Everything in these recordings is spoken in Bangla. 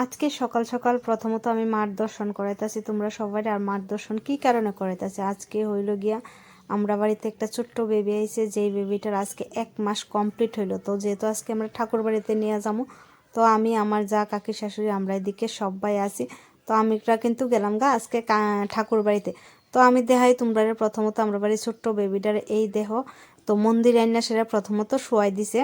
আজকে সকাল সকাল প্রথমত আমি মার দর্শন করাইতেছি তোমরা সবাই। আর মার দর্শন কি কারণে করাইতেছি, আজকে হইল গিয়া আমরা বাড়িতে একটা ছোট্ট বেবি আইছে, যেই বেবিটার আজকে 1 মাস কমপ্লিট হইলো। তো যেহেতু আজকে আমরা ঠাকুর বাড়িতে নিয়ে যাবো, তো আমি আমার যা কাকি শাশুড়ি আমরা এদিকে সবাই আছি। তো আমরা কিন্তু গেলাম গা আজকে ঠাকুর বাড়িতে। তো আমি দেখাই তোমরা প্রথমত আমরা বাড়ির ছোট্ট বেবিটার এই দেহ। তো মন্দির আইনা সেটা প্রথমত শোয়াই দিছে।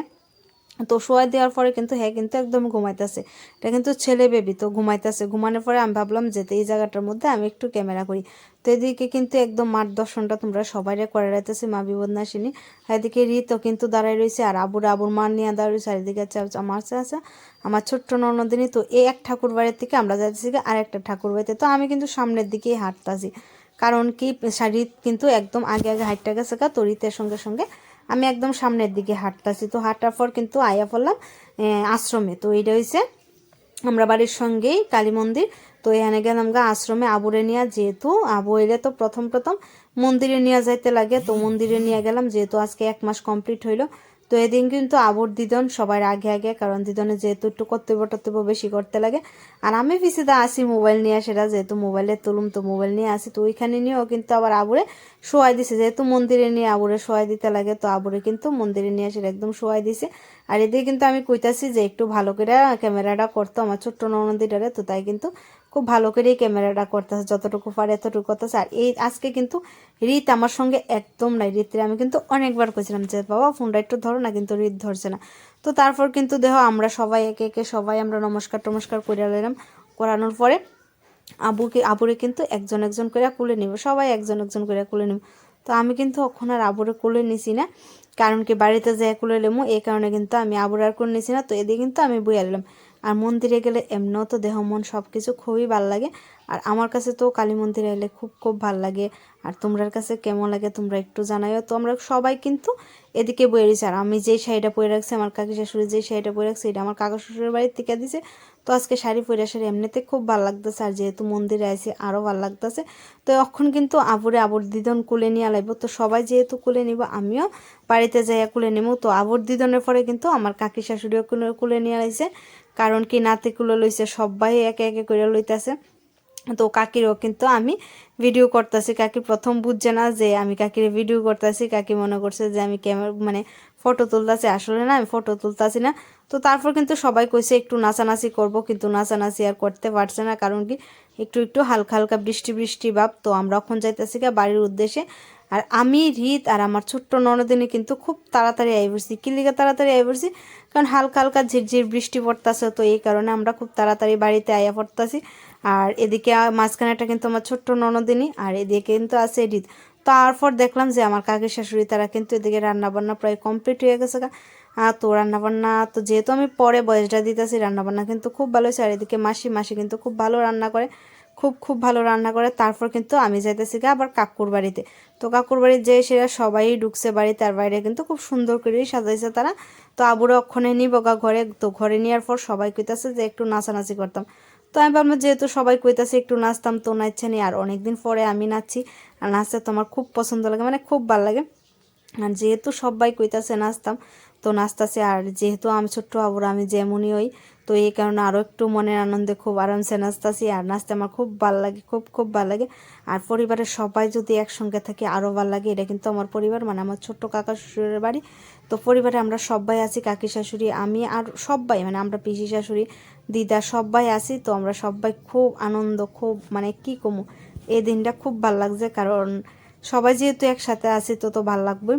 তো শোয়া দেওয়ার পরে কিন্তু হ্যাঁ কিন্তু একদম ঘুমাইতেছে। এটা কিন্তু ছেলে বেবি, তো ঘুমাইতেছে। ঘুমানোর পরে আমি ভাবলাম যে এই জায়গাটার মধ্যে আমি একটু ক্যামেরা করি। তো এদিকে কিন্তু একদম মার দর্শনটা তোমরা সবাই করে রাখতেছে মা বিপদনাশিনী। এদিকে রিতও কিন্তু দাঁড়ায় রয়েছে, আর আবুর মার নিয়ে দাঁড়ায় রয়েছে। আর এদিকে আমার আছে আমার ছোট্ট ননদিনী। তো এই এক ঠাকুর বাড়ির থেকে আমরা যাচ্ছি আরেকটা ঠাকুর বাড়িতে। তো আমি কিন্তু সামনের দিকেই হাঁটতাছি, কারণ কি রিত কিন্তু একদম আগে আগে হাঁটতে গেছে গা। তো রিতের সঙ্গে সঙ্গে আমি একদম সামনের দিকে হাঁটতাছি। তো হাঁটার পর কিন্তু আয়া পড়লাম আশ্রমে। তো এইটা হয়েছে আমরা বাড়ির সঙ্গেই কালী মন্দির। তো এখানে গেলাম গা আশ্রমে আবুরে নিয়ে, যেহেতু আবু এলে তো প্রথম মন্দিরে নিয়ে যাইতে লাগে। তো মন্দিরে নিয়ে গেলাম, যেহেতু আজকে 1 মাস কমপ্লিট হইলো। তো এদিন কিন্তু আবুর দিদন সবার আগে আগে, কারণ দিদনে যেহেতু একটু কর্তব্য বেশি করতে লাগে। আর আমি পিছিয়ে আসি মোবাইল নিয়ে, সেটা যেহেতু মোবাইলে তুলুম তো মোবাইল নিয়ে আসি। তো ওইখানে নিয়েও কিন্তু আবার আবুরে শোয়াই দিছে, যেহেতু মন্দিরে নিয়ে আবুরে শোয়াই দিতে লাগে। তো আবুরে কিন্তু মন্দিরে নিয়ে সেটা একদম শোয়াই দিছে। আর এদিকে কিন্তু আমি কইতাছি যে একটু ভালো করে ক্যামেরাটা করতো আমার ছোট্ট ননদিটারে। তো তাই কিন্তু খুব ভালো করেই ক্যামেরাটা করতেছে, যতটুকু পারে এতটুকু করতেছে। আর এই আজকে কিন্তু রিত আমার সঙ্গে একদম নাই। রিতরে আমি কিন্তু অনেকবার কইছিলাম যে বাবা ফোনটা একটু ধরো না, কিন্তু রিত ধরছে না। তো তারপর কিন্তু দেখো আমরা সবাই একে একে সবাই আমরা নমস্কার করে নিলাম। করানোর পরে আবুরে কিন্তু একজন একজন করে কুলে নিব, সবাই একজন একজন করে কুলে নিব। তো আমি কিন্তু ওখানে আর আবুরে কুলে নিছি না, কারণ কি বাড়িতে যাই কুলে নেবো, এই কারণে কিন্তু আমি আবুরে আর কুলে নিছি না। তো এদিকে কিন্তু আমি বইয়া নিলাম। আর মন্দিরে গেলে এমনিও তো দেহ মন সব কিছু খুবই ভাল লাগে। আর আমার কাছে তো কালী মন্দিরে এলে খুব খুব ভাল লাগে। আর তোমরার কাছে কেমন লাগে তোমরা একটু জানাইও। তো আমরা সবাই কিন্তু এদিকে বয়ে রয়েছে। আর আমি যেই শাড়িটা পরে রাখছি, আমার কাকি শাশুড়ি যেই শাড়িটা পরে রাখছে, এটা আমার কাকা শ্বশুরের বাড়ির থেকে দিছে। তো আজকে শাড়ি পরে শাড়ি এমনিতে খুব ভালো লাগতেছে, আর যেহেতু মন্দিরে আইসি আরও ভালো লাগতেছে। তো এখন কিন্তু আবুর দিদন কুলে নিয়ে লাগবো। তো সবাই যেহেতু কুলে নিব, আমিও বাড়িতে যাইয়া কুলে নেবো। তো আবুর দিদনের পরে কিন্তু আমার কাকি শাশুড়িও কুলে নিয়ে আইছে, কারণ কি নাতি কুলে লইছে, সবাই একে একে করে লইতেছে। তো কাকিরও কিন্তু আমি ভিডিও করতেছি। কাকি প্রথম বুঝছে না যে আমি কাকির ভিডিও করতেছি। কাকি মনে করছে যে আমি ক্যামেরা মানে ফটো তুলতেছি, আসলে না আমি ফটো তুলতেছি না। তো তারপর কিন্তু সবাই কইছে একটু নাচানাচি করব, কিন্তু নাচানাচি আর করতে পারছে না, কারণ কি একটু একটু হালকা হালকা বৃষ্টি ভাব। তো আমরা এখন যাইতেছি বাড়ির উদ্দেশ্যে। আর আমি রিত আর আমার ছোট্ট ননদিনী কিন্তু খুব তাড়াতাড়ি আই পড়ছি। কি লিগে তাড়াতাড়ি আই পড়ছি, কারণ হালকা হালকা ঝিরঝির বৃষ্টি পড়তেছে। তো এই কারণে আমরা খুব তাড়াতাড়ি বাড়িতে আইয়া পড়তেছি। আর এদিকে মাঝখানেটা কিন্তু আমার ছোট্ট ননদিনী, আর এদিকে কিন্তু আছে রিত। তারপর দেখলাম যে আমার কাকি শাশুড়ি তারা কিন্তু এদিকে রান্নাবান্না প্রায় কমপ্লিট হয়ে গেছে। তো রান্নাবান্না তো যেহেতু আমি পরে বয়সটা দিতেছি, রান্নাবান্না কিন্তু খুব ভালো হয়েছে। আর এদিকে মাসি কিন্তু খুব ভালো রান্না করে, খুব ভালো রান্না করে। তারপর কিন্তু আমি যাইতেছি আবার কাকুর বাড়িতে। তো কাকুর বাড়ি যে সেরা সবাই ঢুকছে বাড়িতে, আর বাইরে কিন্তু খুব সুন্দর করেই সাজাইছে তারা। তো আবুরে অক্ষণে নিব ঘরে। তো ঘরে নেওয়ার পর সবাই কইতাছে যে একটু নাচানাচি করতাম। তো আমি ভাবলাম যেহেতু সবাই কইতাছে একটু নাচতাম, তো নাচছে নি। আর অনেকদিন পরে আমি নাচছি, আর নাচতে তো আমার খুব পছন্দ লাগে, মানে খুব ভালো লাগে। আর যেহেতু সবাই কইতাছে নাচতাম, তো নাচতাছে। আর যেহেতু আমি ছোট্ট আবুরা আমি যেমনই হই, তো এই কারণে আরও একটু মনের আনন্দে খুব আরামসে নাচতাছি। আর নাচতে আমার খুব ভালো লাগে, খুব ভালো লাগে। আর পরিবারের সবাই যদি একসঙ্গে থাকি আরও ভালো লাগে। এটা কিন্তু আমার পরিবার, মানে আমার ছোট্ট কাকা শ্বশুরের বাড়ি। তো পরিবারে আমরা সবাই আছি, কাকি শাশুড়ি আমি আর সবাই, মানে আমরা পিসি শাশুড়ি দিদা সবাই আছি। তো আমরা সবাই খুব আনন্দ, খুব মানে কি কমু, এই দিনটা খুব ভালো লাগছে, কারণ সবাই যেহেতু একসাথে আছি তো ভালো লাগবে।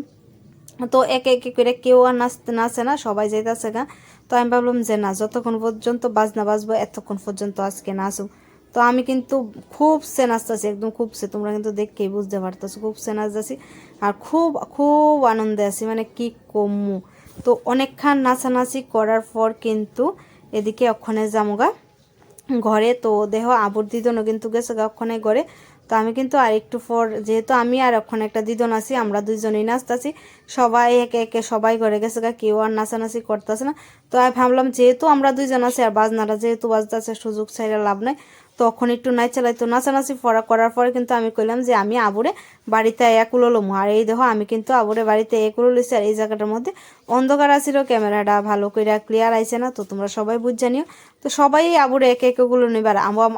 তো একে একে করে কেউ আর নাচে না, সবাই যাইতেছে গা। তো আমি ভাবলাম যে না, যতক্ষণ পর্যন্ত বাজনা বাজবো এতক্ষণ পর্যন্ত আজকে নাচুক। তো আমি কিন্তু খুব সে নাচতেছি, একদম খুব সে, তোমরা কিন্তু দেখকেই বুঝতে পারতেছো খুব সে নাচতেছি। আর খুব আনন্দে আছি, মানে কি কমু। তো অনেকক্ষণ নাচানাচি করার পর কিন্তু এদিকে অক্ষণে জামুগা ঘরে। তো দেহ আবুর দিদনও কিন্তু গেছে ওখানে ঘরে। তো আমি কিন্তু আর একটু পর, যেহেতু আমি আর ওখানে একটা দিদন আছি, আমরা দুইজনেই নাচতেছি। সবাই একে একে সবাই ঘরে গেছে কেউ আর নাচানাচি করতেছে না। তো আমি ভাবলাম যেহেতু আমরা দুইজন আছি, আর বাজনাটা যেহেতু বাজতেছে সুযোগ ছাইরা লাভ নাই। তখন একটু নাচালাইতো নাচানাচি করার পরে কিন্তু আমি কইলাম যে আমি আবুরে বাড়িতে একুলো লমু। আর এই দেখো আমি কিন্তু আবুরে বাড়িতে একুলো লইছি। আর এই জায়গাটার মধ্যে অন্ধকার আছিল, ক্যামেরাটা ভালো করে ক্লিয়ার আইছে না, তো তোমরা সবাই বুঝ জানিও। তো সবাই আবুরে এক একগুলো নিবার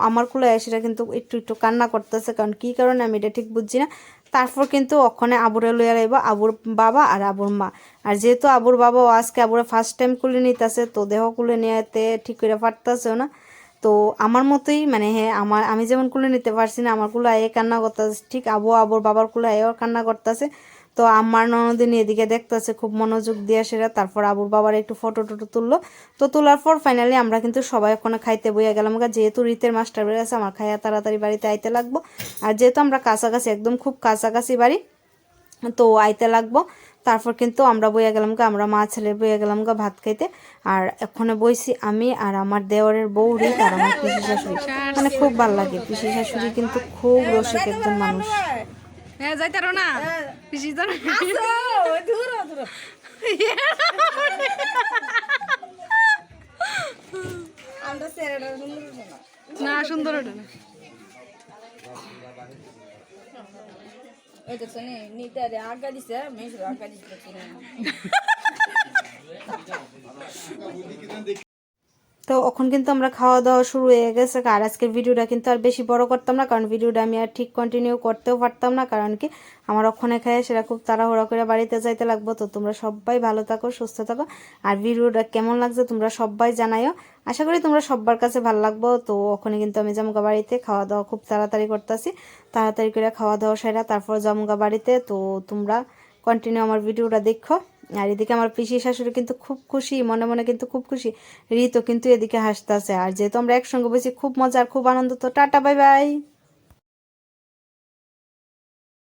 আমার কুলে সেটা কিন্তু একটু একটু কান্না করতেছে, কারণ কি কারণে আমি এটা ঠিক বুঝছি না। তারপর কিন্তু ওখানে আবুরে লইয়া লাইব আবুর বাবা আর আবুর মা। আর যেহেতু আবুর বাবাও আজকে আবুরে ফার্স্ট টাইম কুলে নিতেছে, তো দেহ কুলে নিতে ঠিক করে পারতেছেও না। তো আমার মতোই মানে হ্যাঁ আমি যেমন কুলে নিতে পারছি না, আমার কুলে আয়ে কান্না করতেছে, ঠিক আবুর বাবার কুলে আয়েও কান্না করতেছে। তো আমার ননদিনী এদিকে দেখতেছে খুব মনোযোগ দিয়ে সেটা। তারপর আবুর বাবার একটু ফটো টটো তুললো। তো তোলার পর ফাইনালি আমরা কিন্তু সবাই ওখানে খাইতে বইয়া গেলাম, যেহেতু রীতের মাস্টার বেড়ে আছে, আমার খাইয়া তাড়াতাড়ি বাড়িতে আইতে লাগবো। আর যেহেতু আমরা কাছাকাছি একদম খুব কাছাকাছি বাড়ি, তো আইতে লাগবো। তারপর কিন্তু আমরা বইয়া গেলাম আমরা মা ছেলে বইয়া গেলাম ভাত খাইতে। আর এখানে বইছি আমি আর আমার দেওরের বউরি আর আমার পিসি শাশুড়ি। মানে খুব ভালো লাগে, পিসি শাশুড়ি কিন্তু খুব রসিক একজন মানুষ। হ্যাঁ যাইতারো না পিসি জানো না সুন্দর ওটা না তো এখন কিন্তু আমরা খাওয়া দাওয়া শুরু হয়ে গেছে। আর আজকের ভিডিওটা কিন্তু আর বেশি বড় করতাম না, কারণ ভিডিওটা আমি আর ঠিক কন্টিনিউ করতেও পারতাম না, কারণ কি আমার ওখানে খায় সেটা খুব তাড়াহুড়া করে বাড়িতে যাইতে লাগবো। তো তোমরা সবাই ভালো থাকো, সুস্থ থাকো। আর ভিডিওটা কেমন লাগছে তোমরা সবাই জানাইও, আশা করি তোমরা সবার কাছে ভালো লাগবো। তো ওখানে কিন্তু আমি জামুগা বাড়িতে খাওয়া দাওয়া খুব তাড়াতাড়ি করতেছি, তাড়াতাড়ি করে খাওয়া দাওয়া সেরা তারপর জামুগা বাড়িতে। তো তোমরা কন্টিনিউ আমার ভিডিওটা দেখো। আর এদিকে আমার পিসি শাশুড়ি কিন্তু খুব খুশি, মনে মনে কিন্তু খুব খুশি। রিতো কিন্তু এদিকে হাসতেছে। আর যেহেতু আমরা একসঙ্গে বসে খুব মজা আর খুব আনন্দ। তো টাটা, বাই বাই।